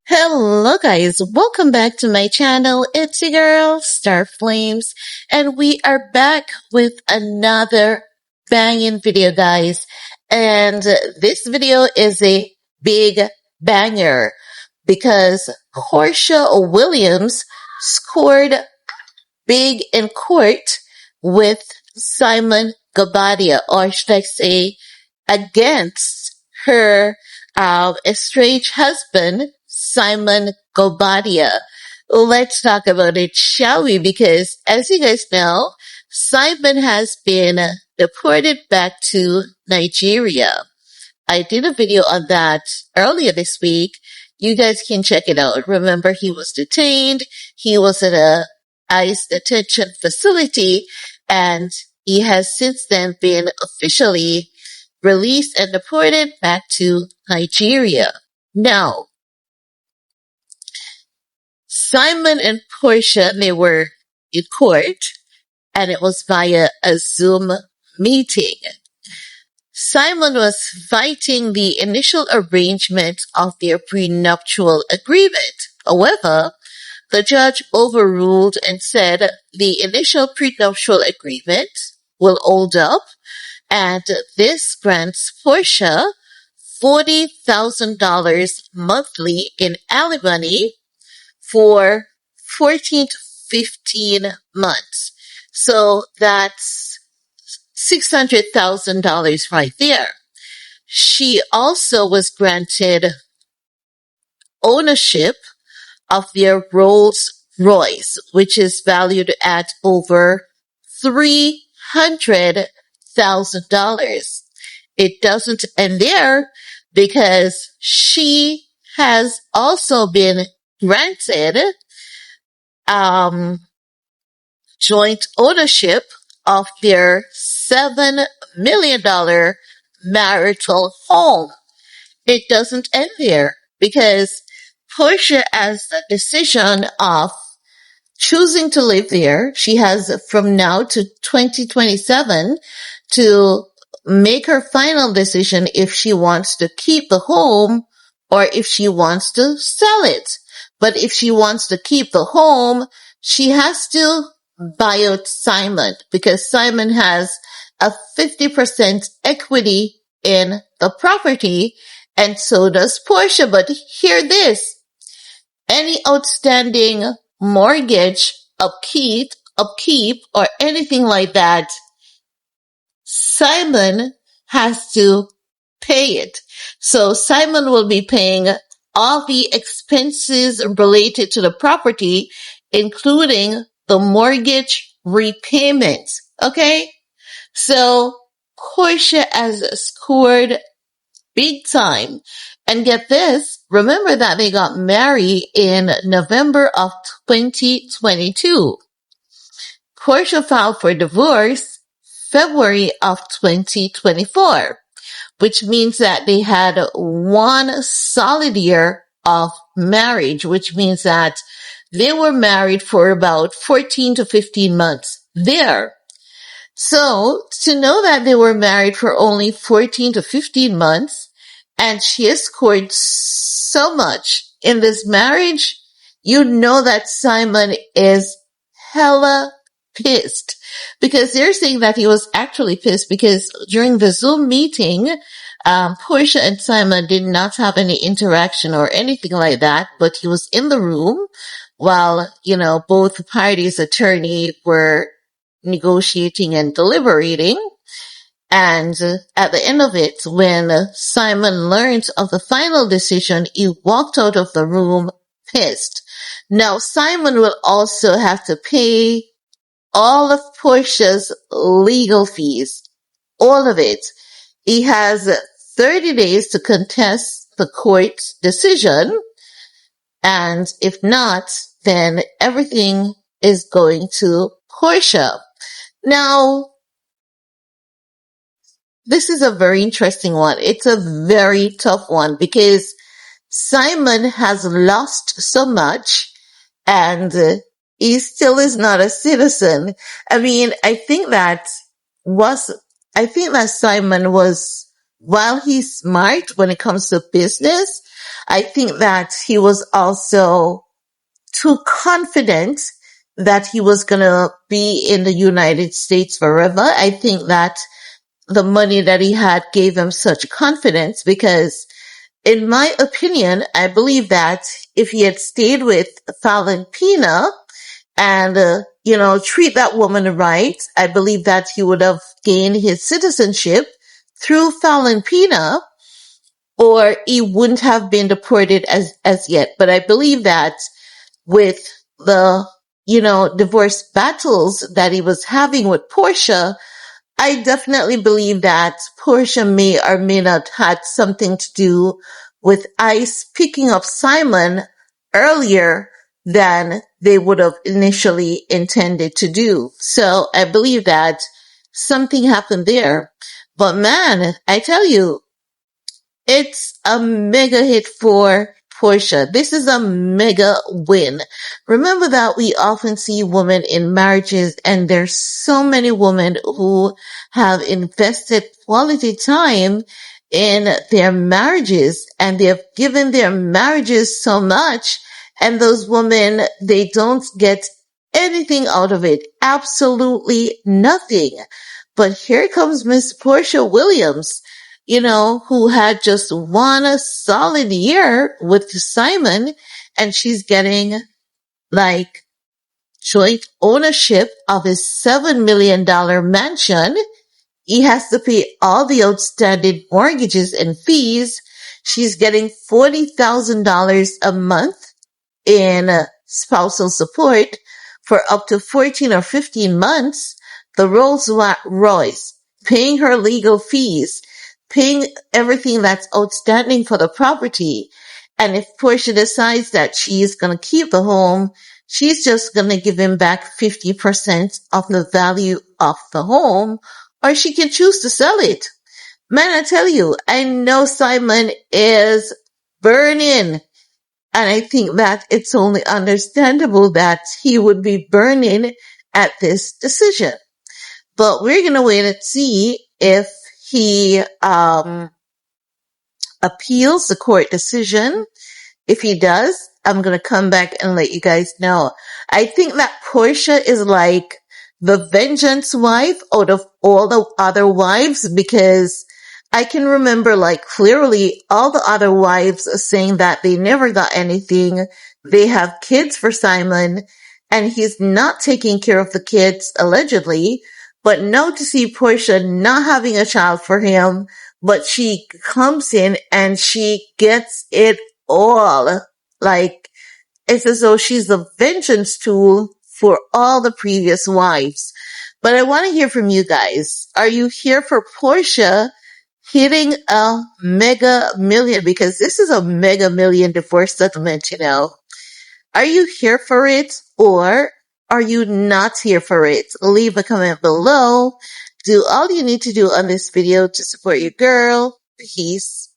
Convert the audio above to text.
Hello guys, welcome back to my channel. It's your girl, Star Flames, and we are back with another banging video guys. And this video is a big banger because Porsha Williams scored big in court with Simon Gabadia, or should I say against her estranged husband, Simon Gabadia. Let's talk about it, shall we? Because as you guys know, Simon has been deported back to Nigeria. I did a video on that earlier this week. You guys can check it out. Remember, he was detained. He was at a ICE detention facility, and he has since then been officially released and deported back to Nigeria. Now, Simon and Porsha, they were in court, and it was via a Zoom meeting. Simon was fighting the initial arrangement of their prenuptial agreement. However, the judge overruled and said the initial prenuptial agreement will hold up, and this grants Porsha $40,000 monthly in alimony for 14 to 15 months. So that's $600,000 right there. She also was granted ownership of their Rolls Royce, which is valued at over $300,000. It doesn't end there because she has also been granted joint ownership of their $7 million marital home. It doesn't end there because Porsha has the decision of choosing to live there. She has from now to 2027 to make her final decision if she wants to keep the home or if she wants to sell it. But if she wants to keep the home, she has to buy out Simon because Simon has a 50% equity in the property, and so does Porsha. But hear this. Any outstanding mortgage, upkeep, or anything like that, Simon has to pay it. So Simon will be paying all the expenses related to the property, including the mortgage repayment. Okay? So Porsha has scored big time. And get this, remember that they got married in November of 2022. Porsha filed for divorce February of 2024, which means that they had one solid year of marriage, which means that they were married for about 14 to 15 months there. So to know that they were married for only 14 to 15 months, and she has scored so much in this marriage, you know that Simon is hella pissed, because they're saying that he was actually pissed because during the Zoom meeting, Porsha and Simon did not have any interaction or anything like that, but he was in the room while, both parties' attorney were negotiating and deliberating. And at the end of it, when Simon learned of the final decision, he walked out of the room pissed. Now, Simon will also have to pay all of Porsha's legal fees, all of it. He has 30 days to contest the court's decision, and if not, then everything is going to Porsha. Now, this is a very interesting one. It's a very tough one because Simon has lost so much and he still is not a citizen. I mean, I think that Simon was while he's smart when it comes to business, I think that he was also too confident that he was going to be in the United States forever. I think that the money that he had gave him such confidence because in my opinion, I believe that if he had stayed with Valentina and, treat that woman right, I believe that he would have gained his citizenship through Valentina or he wouldn't have been deported as yet. But I believe that with the, divorce battles that he was having with Porsha, I definitely believe that Porsha may or may not had something to do with ICE picking up Simon earlier than they would have initially intended to do. So I believe that something happened there. But man, I tell you, it's a mega hit for Porsha. This is a mega win. Remember that we often see women in marriages and there's so many women who have invested quality time in their marriages and they have given their marriages so much and those women, they don't get anything out of it. Absolutely nothing. But here comes Miss Porsha Williams, who had just one solid year with Simon and she's getting like joint ownership of his $7 million mansion. He has to pay all the outstanding mortgages and fees. She's getting $40,000 a month in spousal support for up to 14 or 15 months. The Rolls Royce, paying her legal fees, paying everything that's outstanding for the property. And if Portia decides that she is going to keep the home, she's just going to give him back 50% of the value of the home, or she can choose to sell it. Man, I tell you, I know Simon is burning. And I think that it's only understandable that he would be burning at this decision. But we're going to wait and see if he appeals the court decision. If he does, I'm going to come back and let you guys know. I think that Portia is like the vengeance wife out of all the other wives because I can remember like clearly all the other wives saying that they never got anything. They have kids for Simon and he's not taking care of the kids allegedly. But now to see Portia not having a child for him, but she comes in and she gets it all. Like, it's as though she's the vengeance tool for all the previous wives. But I want to hear from you guys. Are you here for Portia hitting a mega million? Because this is a mega million divorce settlement. Are you here for it or are you not here for it? Leave a comment below. Do all you need to do on this video to support your girl. Peace.